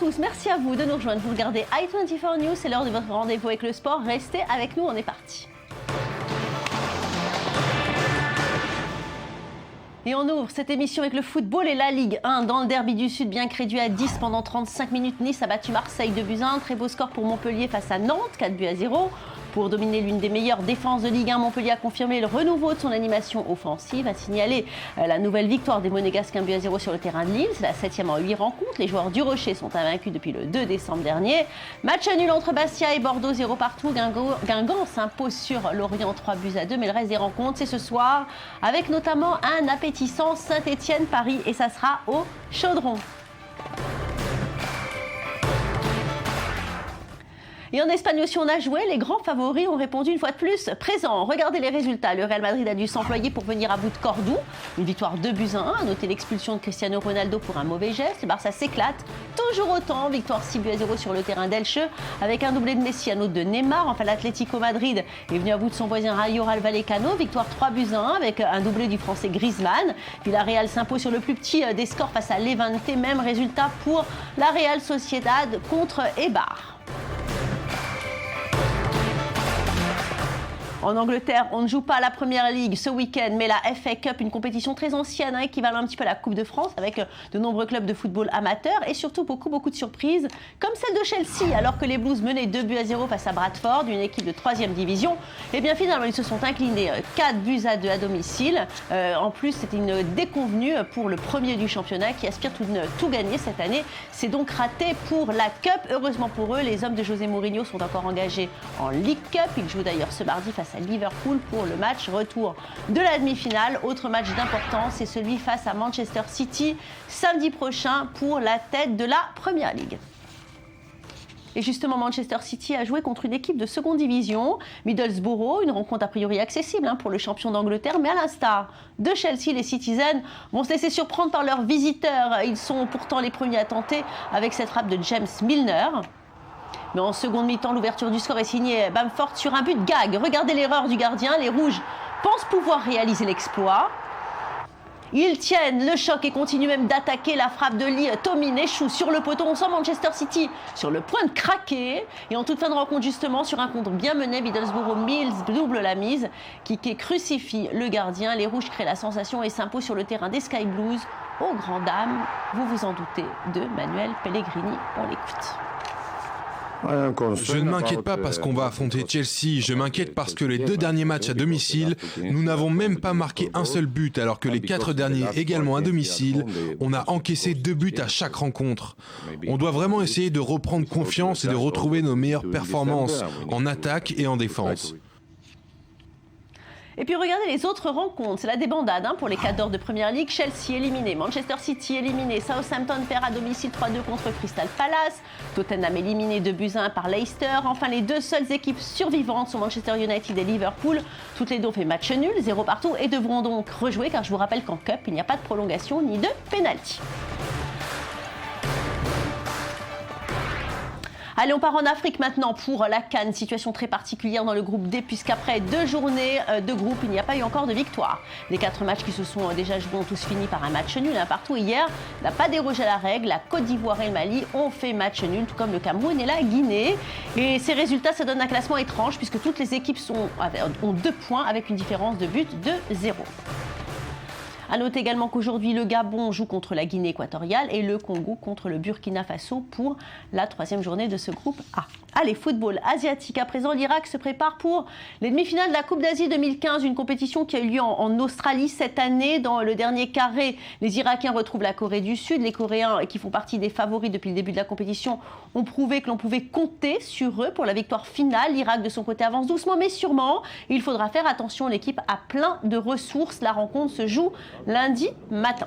tous, merci à vous de nous rejoindre. Vous regardez i24 News, c'est l'heure de votre rendez-vous avec le sport. Restez avec nous, on est parti. Et on ouvre cette émission avec le football et la Ligue 1. Dans le derby du Sud, bien que réduit à 10 pendant 35 minutes, Nice a battu Marseille 2-1. Très beau score pour Montpellier face à Nantes, 4-0. Pour dominer l'une des meilleures défenses de Ligue 1, Montpellier a confirmé le renouveau de son animation offensive, a signalé la nouvelle victoire des Monégasques 1-0 sur le terrain de Lille. C'est la 7e en 8 rencontres. Les joueurs du Rocher sont invaincus depuis le 2 décembre dernier. Match nul entre Bastia et Bordeaux, 0 partout. Guingamp s'impose sur Lorient 3-2. Mais le reste des rencontres, c'est ce soir, avec notamment un appétissant Saint-Etienne-Paris. Et ça sera au Chaudron. Et en Espagne aussi, on a joué. Les grands favoris ont répondu une fois de plus présents. Regardez les résultats. Le Real Madrid a dû s'employer pour venir à bout de Cordoue. Une victoire 2-1. À noter l'expulsion de Cristiano Ronaldo pour un mauvais geste. Le Barça s'éclate. Toujours autant. Victoire 6-0 sur le terrain d'Elche. Avec un doublé de Messi, un autre de Neymar. Enfin, l'Atlético Madrid est venu à bout de son voisin Rayo Vallecano. Victoire 3-1 avec un doublé du français Griezmann. Villarreal s'impose sur le plus petit des scores face à Levante. Même résultat pour la Real Sociedad contre Eibar. En Angleterre, on ne joue pas la Première Ligue ce week-end, mais la FA Cup, une compétition très ancienne, équivalent un petit peu à la Coupe de France, avec de nombreux clubs de football amateurs et surtout beaucoup de surprises, comme celle de Chelsea, alors que les Blues menaient 2-0 face à Bradford, une équipe de 3e division. Et bien finalement, ils se sont inclinés 4-2 à domicile. En plus, c'était une déconvenue pour le premier du championnat qui aspire tout gagner cette année. C'est donc raté pour la Cup. Heureusement pour eux, les hommes de José Mourinho sont encore engagés en League Cup. Ils jouent d'ailleurs ce mardi face à Liverpool pour le match retour de la demi-finale. Autre match d'importance, c'est celui face à Manchester City samedi prochain pour la tête de la Première Ligue. Et justement, Manchester City a joué contre une équipe de seconde division, Middlesbrough, une rencontre a priori accessible pour le champion d'Angleterre, mais à l'instar de Chelsea, les Citizens vont se laisser surprendre par leurs visiteurs. Ils sont pourtant les premiers à tenter avec cette frappe de James Milner. Mais en seconde mi-temps, l'ouverture du score est signée Bamford sur un but gag. Regardez l'erreur du gardien. Les Rouges pensent pouvoir réaliser l'exploit. Ils tiennent le choc et continuent même d'attaquer. La frappe de Lee Tomin échoue sur le poteau. On sent Manchester City sur le point de craquer. Et en toute fin de rencontre, justement, sur un contre bien mené, Middlesbrough Mills double la mise. Kiké crucifie le gardien. Les Rouges créent la sensation et s'imposent sur le terrain des Sky Blues. Aux grandes dames, vous vous en doutez, de Manuel Pellegrini. On l'écoute. Je ne m'inquiète pas parce qu'on va affronter Chelsea, je m'inquiète parce que les 2 derniers matchs à domicile, nous n'avons même pas marqué un seul but alors que les 4 derniers également à domicile, on a encaissé 2 buts à chaque rencontre. On doit vraiment essayer de reprendre confiance et de retrouver nos meilleures performances en attaque et en défense. Et puis regardez les autres rencontres, c'est la débandade pour les cadors de Première Ligue. Chelsea éliminé, Manchester City éliminé, Southampton perd à domicile 3-2 contre Crystal Palace, Tottenham éliminé 2-1 par Leicester. Enfin, les 2 seules équipes survivantes sont Manchester United et Liverpool. Toutes les deux ont fait match nul, 0 partout et devront donc rejouer car je vous rappelle qu'en Cup, il n'y a pas de prolongation ni de pénalty. Allez, on part en Afrique maintenant pour la CAN. Situation très particulière dans le groupe D puisqu'après 2 journées de groupe, il n'y a pas eu encore de victoire. Les 4 matchs qui se sont déjà joués ont tous fini par un match nul, partout. Hier n'a pas dérogé à la règle. La Côte d'Ivoire et le Mali ont fait match nul, tout comme le Cameroun et la Guinée. Et ces résultats, ça donne un classement étrange puisque toutes les équipes ont 2 points avec une différence de but de 0. A noter également qu'aujourd'hui, le Gabon joue contre la Guinée équatoriale et le Congo contre le Burkina Faso pour la 3e journée de ce groupe A. Allez, football asiatique. À présent, l'Irak se prépare pour les demi-finales de la Coupe d'Asie 2015, une compétition qui a eu lieu en Australie cette année. Dans le dernier carré, les Irakiens retrouvent la Corée du Sud. Les Coréens, qui font partie des favoris depuis le début de la compétition, ont prouvé que l'on pouvait compter sur eux pour la victoire finale. L'Irak, de son côté, avance doucement mais sûrement. Il faudra faire attention, l'équipe a plein de ressources. La rencontre se joue lundi matin.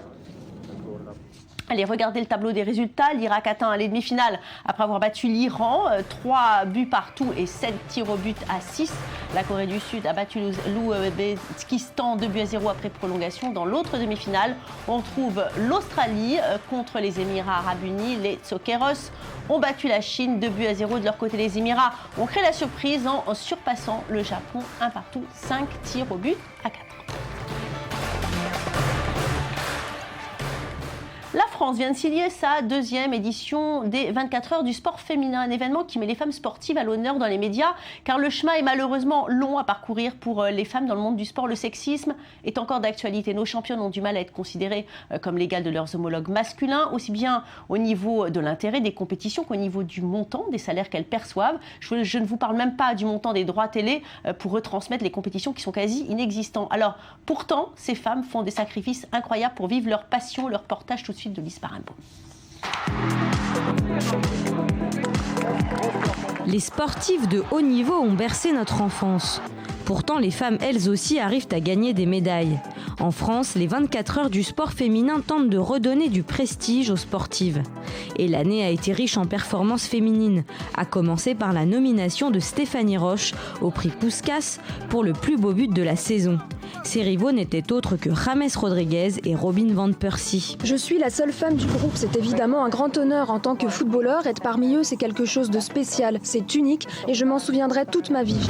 Allez, regardez le tableau des résultats. L'Irak atteint les demi-finales après avoir battu l'Iran. 3 buts partout et 7 tirs au but à 6. La Corée du Sud a battu l'Ouzbékistan 2-0 après prolongation. Dans l'autre demi-finale, on trouve l'Australie contre les Émirats Arabes Unis. Les Tsokeros ont battu la Chine 2-0. De leur côté, les Émirats ont créé la surprise en surpassant le Japon 1 partout, 5 tirs au but à 4. La France vient de signer sa 2e édition des 24 heures du sport féminin, un événement qui met les femmes sportives à l'honneur dans les médias, car le chemin est malheureusement long à parcourir pour les femmes dans le monde du sport. Le sexisme est encore d'actualité. Nos championnes ont du mal à être considérées comme l'égale de leurs homologues masculins, aussi bien au niveau de l'intérêt des compétitions qu'au niveau du montant des salaires qu'elles perçoivent. Je ne vous parle même pas du montant des droits télé pour retransmettre les compétitions qui sont quasi inexistants. Alors, pourtant, ces femmes font des sacrifices incroyables pour vivre leur passion. Leur reportage tout de suite de Lise Parambo. Les sportifs de haut niveau ont bercé notre enfance. Pourtant, les femmes, elles aussi, arrivent à gagner des médailles. En France, les 24 heures du sport féminin tentent de redonner du prestige aux sportives. Et l'année a été riche en performances féminines, à commencer par la nomination de Stéphanie Roche au prix Puskas pour le plus beau but de la saison. Ses rivaux n'étaient autres que James Rodriguez et Robin Van Persie. Je suis la seule femme du groupe, c'est évidemment un grand honneur en tant que footballeur. Être parmi eux, c'est quelque chose de spécial, c'est unique et je m'en souviendrai toute ma vie.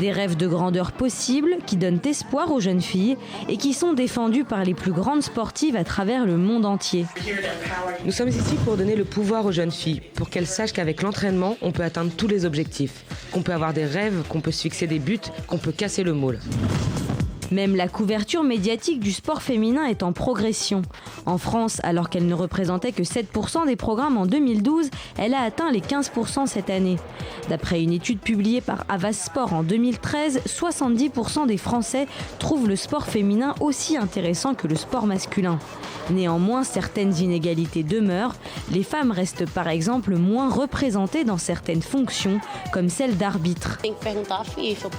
Des rêves de grandeur possibles qui donnent espoir aux jeunes filles et qui sont défendus par les plus grandes sportives à travers le monde entier. Nous sommes ici pour donner le pouvoir aux jeunes filles, pour qu'elles sachent qu'avec l'entraînement, on peut atteindre tous les objectifs, qu'on peut avoir des rêves, qu'on peut se fixer des buts, qu'on peut casser le moule. Même la couverture médiatique du sport féminin est en progression. En France, alors qu'elle ne représentait que 7% des programmes en 2012, elle a atteint les 15% cette année. D'après une étude publiée par Havas Sport en 2013, 70% des Français trouvent le sport féminin aussi intéressant que le sport masculin. Néanmoins, certaines inégalités demeurent. Les femmes restent par exemple moins représentées dans certaines fonctions, comme celle d'arbitre.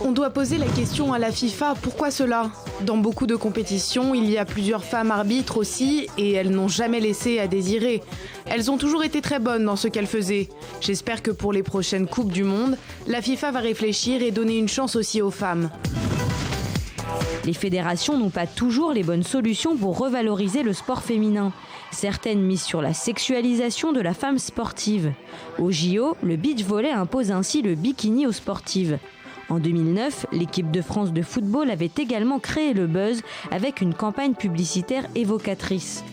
On doit poser la question à la FIFA, pourquoi cela ? Dans beaucoup de compétitions, il y a plusieurs femmes arbitres aussi et elles n'ont jamais laissé à désirer. Elles ont toujours été très bonnes dans ce qu'elles faisaient. J'espère que pour les prochaines Coupes du Monde, la FIFA va réfléchir et donner une chance aussi aux femmes. Les fédérations n'ont pas toujours les bonnes solutions pour revaloriser le sport féminin. Certaines misent sur la sexualisation de la femme sportive. Au JO, le beach volley impose ainsi le bikini aux sportives. En 2009, l'équipe de France de football avait également créé le buzz avec une campagne publicitaire évocatrice.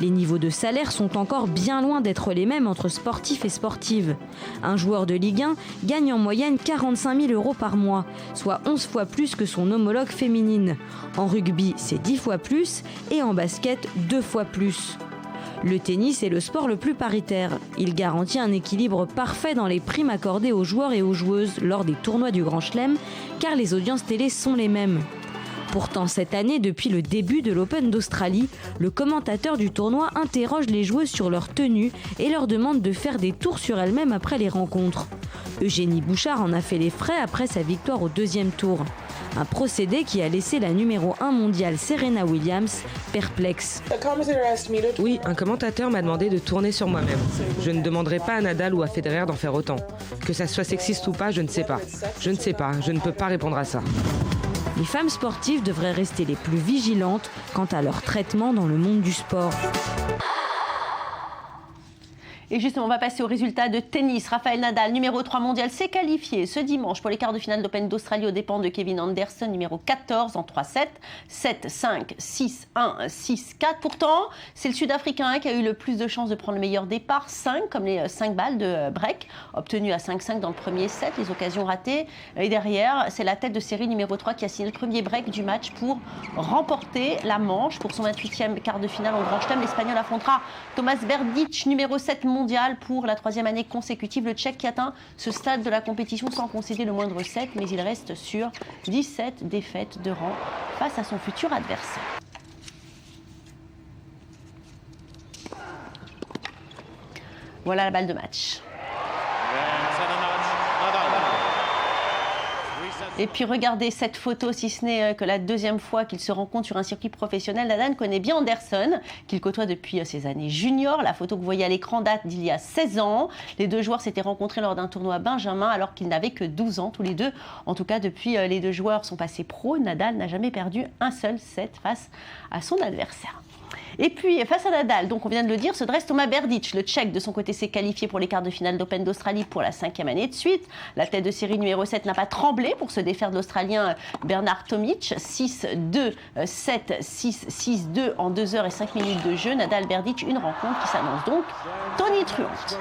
Les niveaux de salaire sont encore bien loin d'être les mêmes entre sportifs et sportives. Un joueur de Ligue 1 gagne en moyenne 45 000 € par mois, soit 11 fois plus que son homologue féminine. En rugby, c'est 10 fois plus et en basket, 2 fois plus. Le tennis est le sport le plus paritaire. Il garantit un équilibre parfait dans les primes accordées aux joueurs et aux joueuses lors des tournois du Grand Chelem, car les audiences télé sont les mêmes. Pourtant, cette année, depuis le début de l'Open d'Australie, le commentateur du tournoi interroge les joueuses sur leur tenue et leur demande de faire des tours sur elles-mêmes après les rencontres. Eugénie Bouchard en a fait les frais après sa victoire au 2e tour. Un procédé qui a laissé la numéro 1 mondiale Serena Williams perplexe. Oui, un commentateur m'a demandé de tourner sur moi-même. Je ne demanderai pas à Nadal ou à Federer d'en faire autant. Que ça soit sexiste ou pas, je ne sais pas. Je ne peux pas répondre à ça. Les femmes sportives devraient rester les plus vigilantes quant à leur traitement dans le monde du sport. Et justement, on va passer au résultat de tennis. Rafael Nadal, numéro 3 mondial, s'est qualifié ce dimanche pour les quarts de finale d'Open d'Australie aux dépens de Kevin Anderson, numéro 14 en 3-7. 7-5, 6-1, 6-4. Pourtant, c'est le Sud-Africain qui a eu le plus de chances de prendre le meilleur départ. 5, comme les 5 balles de break, obtenues à 5-5 dans le premier set, les occasions ratées. Et derrière, c'est la tête de série numéro 3 qui a signé le premier break du match pour remporter la manche. Pour son 28e quart de finale en Grand Chelem, l'Espagnol affrontera Tomas Berdych, numéro 7 mondial pour la 3e année consécutive. Le Tchèque qui atteint ce stade de la compétition sans concéder le moindre set, mais il reste sur 17 défaites de rang face à son futur adversaire. Voilà la balle de match. Et puis regardez cette photo, si ce n'est que la 2e fois qu'il se rencontre sur un circuit professionnel. Nadal connaît bien Anderson, qu'il côtoie depuis ses années juniors. La photo que vous voyez à l'écran date d'il y a 16 ans. Les deux joueurs s'étaient rencontrés lors d'un tournoi Benjamin alors qu'ils n'avaient que 12 ans tous les deux. En tout cas, depuis les deux joueurs sont passés pro, Nadal n'a jamais perdu un seul set face à son adversaire. Et puis, face à Nadal, donc on vient de le dire, se dresse Thomas Berdych. Le Tchèque, de son côté, s'est qualifié pour les quarts de finale d'Open d'Australie pour la 5e année de suite. La tête de série numéro 7 n'a pas tremblé pour se défaire de l'Australien Bernard Tomic. 6-2, 7, 6, 6-2 en 2 heures et 5 minutes de jeu. Nadal-Berdych, une rencontre qui s'annonce donc tonitruante.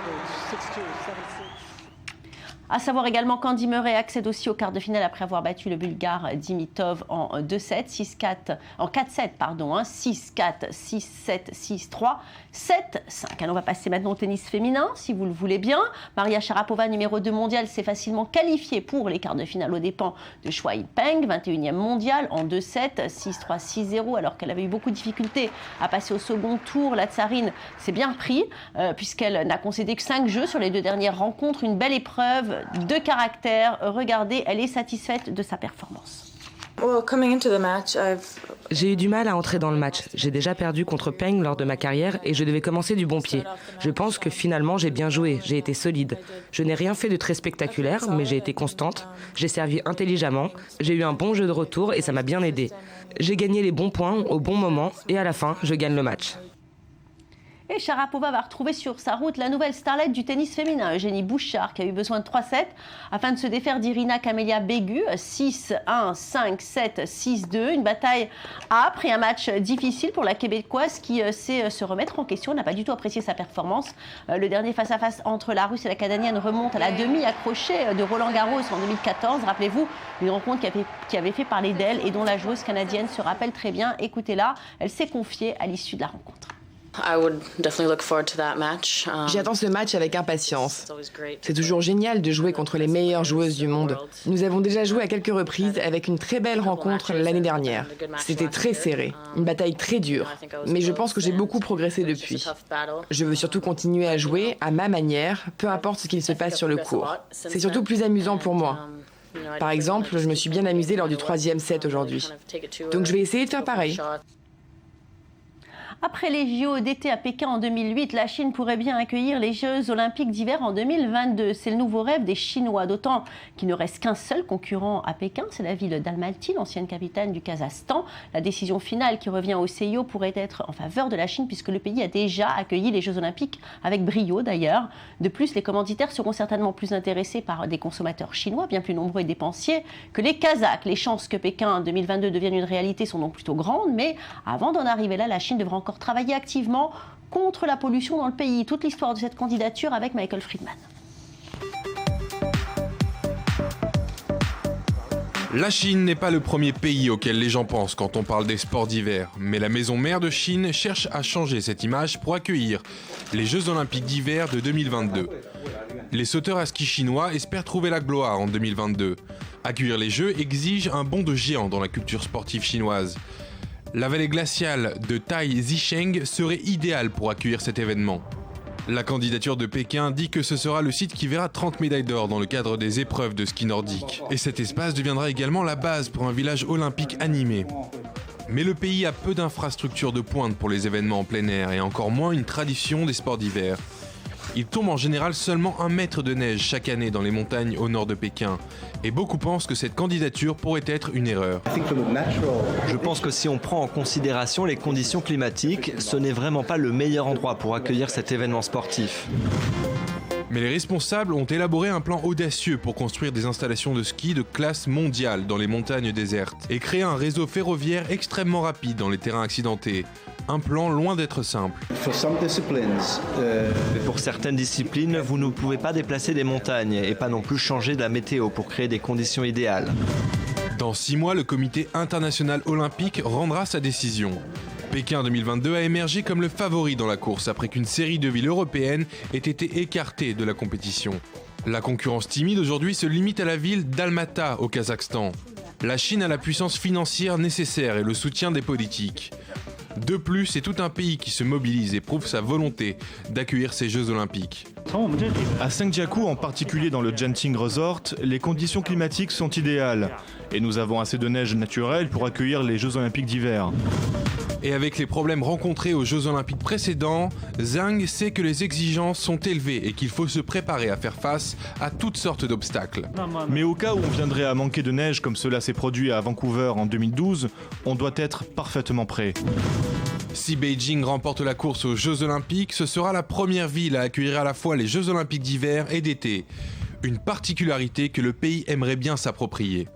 À savoir également qu'Andy Murray accède aussi au quart de finale après avoir battu le Bulgare Dimitrov en 2-7, 6-4, en 4-7, pardon, 6-4, 6-7, 6-3, 7-5. Alors on va passer maintenant au tennis féminin, si vous le voulez bien. Maria Sharapova, numéro 2 mondiale, s'est facilement qualifiée pour les quarts de finale aux dépens de Shuai Peng, 21e mondiale, en 2-7, 6-3, 6-0, alors qu'elle avait eu beaucoup de difficultés à passer au second tour. La Tsarine s'est bien pris, puisqu'elle n'a concédé que 5 jeux sur les 2 dernières rencontres. Une belle épreuve de caractère. Regardez, elle est satisfaite de sa performance. J'ai eu du mal à entrer dans le match. J'ai déjà perdu contre Peng lors de ma carrière et je devais commencer du bon pied. Je pense que finalement j'ai bien joué, j'ai été solide. Je n'ai rien fait de très spectaculaire, mais j'ai été constante. J'ai servi intelligemment, j'ai eu un bon jeu de retour et ça m'a bien aidé. J'ai gagné les bons points au bon moment et à la fin, je gagne le match. Et Sharapova va retrouver sur sa route la nouvelle starlette du tennis féminin, Eugénie Bouchard, qui a eu besoin de 3 sets afin de se défaire d'Irina Camelia Begu, 6-1, 5-7, 6-2. Une bataille âpre et un match difficile pour la Québécoise qui sait se remettre en question, n'a pas du tout apprécié sa performance. Le dernier face-à-face entre la Russe et la Canadienne remonte à la demi-accrochée de Roland Garros en 2014. Rappelez-vous, une rencontre qui avait fait parler d'elle et dont la joueuse canadienne se rappelle très bien. Écoutez-la, elle s'est confiée à l'issue de la rencontre. J'attends ce match avec impatience. C'est toujours génial de jouer contre les meilleures joueuses du monde. Nous avons déjà joué à quelques reprises avec une très belle rencontre l'année dernière. C'était très serré, une bataille très dure, mais je pense que j'ai beaucoup progressé depuis. Je veux surtout continuer à jouer à ma manière, peu importe ce qu'il se passe sur le court. C'est surtout plus amusant pour moi. Par exemple, je me suis bien amusée lors du 3e set aujourd'hui. Donc je vais essayer de faire pareil. Après les JO d'été à Pékin en 2008, la Chine pourrait bien accueillir les Jeux olympiques d'hiver en 2022. C'est le nouveau rêve des Chinois, d'autant qu'il ne reste qu'un seul concurrent à Pékin, c'est la ville d'Almaty, l'ancienne capitale du Kazakhstan. La décision finale qui revient au CIO pourrait être en faveur de la Chine puisque le pays a déjà accueilli les Jeux olympiques avec brio d'ailleurs. De plus, les commanditaires seront certainement plus intéressés par des consommateurs chinois, bien plus nombreux et dépensiers que les Kazakhs. Les chances que Pékin 2022 devienne une réalité sont donc plutôt grandes, mais avant d'en arriver là, la Chine devra encore travailler activement contre la pollution dans le pays. Toute l'histoire de cette candidature avec Michael Friedman. La Chine n'est pas le premier pays auquel les gens pensent quand on parle des sports d'hiver, mais la maison mère de Chine cherche à changer cette image pour accueillir les Jeux Olympiques d'hiver de 2022. Les sauteurs à ski chinois espèrent trouver la gloire en 2022. Accueillir les Jeux exige un bond de géant dans la culture sportive chinoise. La vallée glaciale de Tai Zicheng serait idéale pour accueillir cet événement. La candidature de Pékin dit que ce sera le site qui verra 30 médailles d'or dans le cadre des épreuves de ski nordique. Et cet espace deviendra également la base pour un village olympique animé. Mais le pays a peu d'infrastructures de pointe pour les événements en plein air et encore moins une tradition des sports d'hiver. Il tombe en général seulement 1 mètre de neige chaque année dans les montagnes au nord de Pékin. Et beaucoup pensent que cette candidature pourrait être une erreur. Je pense que si on prend en considération les conditions climatiques, ce n'est vraiment pas le meilleur endroit pour accueillir cet événement sportif. Mais les responsables ont élaboré un plan audacieux pour construire des installations de ski de classe mondiale dans les montagnes désertes et créer un réseau ferroviaire extrêmement rapide dans les terrains accidentés. Un plan loin d'être simple. Mais pour certaines disciplines, vous ne pouvez pas déplacer des montagnes et pas non plus changer de la météo pour créer des conditions idéales. Dans 6 mois, le comité international olympique rendra sa décision. Pékin 2022 a émergé comme le favori dans la course après qu'une série de villes européennes ait été écartées de la compétition. La concurrence timide aujourd'hui se limite à la ville d'Almaty au Kazakhstan. La Chine a la puissance financière nécessaire et le soutien des politiques. De plus, c'est tout un pays qui se mobilise et prouve sa volonté d'accueillir ces Jeux Olympiques. À Sangjiakou, en particulier dans le Genting Resort, les conditions climatiques sont idéales. Et nous avons assez de neige naturelle pour accueillir les Jeux Olympiques d'hiver. Et avec les problèmes rencontrés aux Jeux Olympiques précédents, Zhang sait que les exigences sont élevées et qu'il faut se préparer à faire face à toutes sortes d'obstacles. Mais au cas où on viendrait à manquer de neige comme cela s'est produit à Vancouver en 2012, on doit être parfaitement prêt. Si Beijing remporte la course aux Jeux Olympiques, ce sera la première ville à accueillir à la fois les Jeux Olympiques d'hiver et d'été. Une particularité que le pays aimerait bien s'approprier.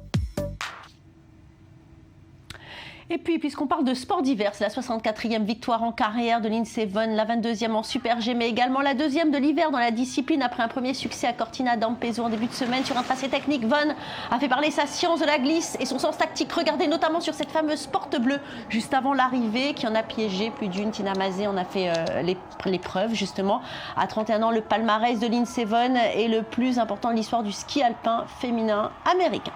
Et puis, puisqu'on parle de sport d'hiver, c'est la 64e victoire en carrière de Lindsey Vonn, la 22e en Super G, mais également la 2e de l'hiver dans la discipline après un premier succès à Cortina d'Ampezzo en début de semaine sur un tracé technique. Vonn a fait parler sa science de la glisse et son sens tactique. Regardez notamment sur cette fameuse porte bleue juste avant l'arrivée qui en a piégé plus d'une. Tina Mazet en a fait l'épreuve justement. À 31 ans, le palmarès de Lindsey Vonn est le plus important de l'histoire du ski alpin féminin américain.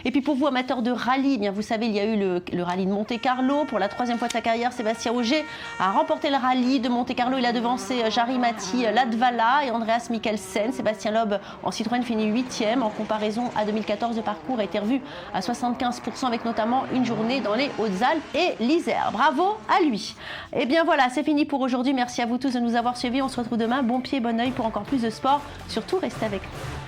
Et puis pour vous, amateurs de rallye, bien vous savez, il y a eu le rallye de Monte-Carlo. Pour la 3e fois de sa carrière, Sébastien Ogier a remporté le rallye de Monte-Carlo. Il a devancé Jari-Matti Latvala et Andreas Mikkelsen. Sébastien Loeb en Citroën finit 8e. En comparaison à 2014, le parcours a été revu à 75% avec notamment une journée dans les Hautes-Alpes et l'Isère. Bravo à lui. Et bien voilà, c'est fini pour aujourd'hui. Merci à vous tous de nous avoir suivis. On se retrouve demain. Bon pied, bon oeil pour encore plus de sport. Surtout, restez avec nous.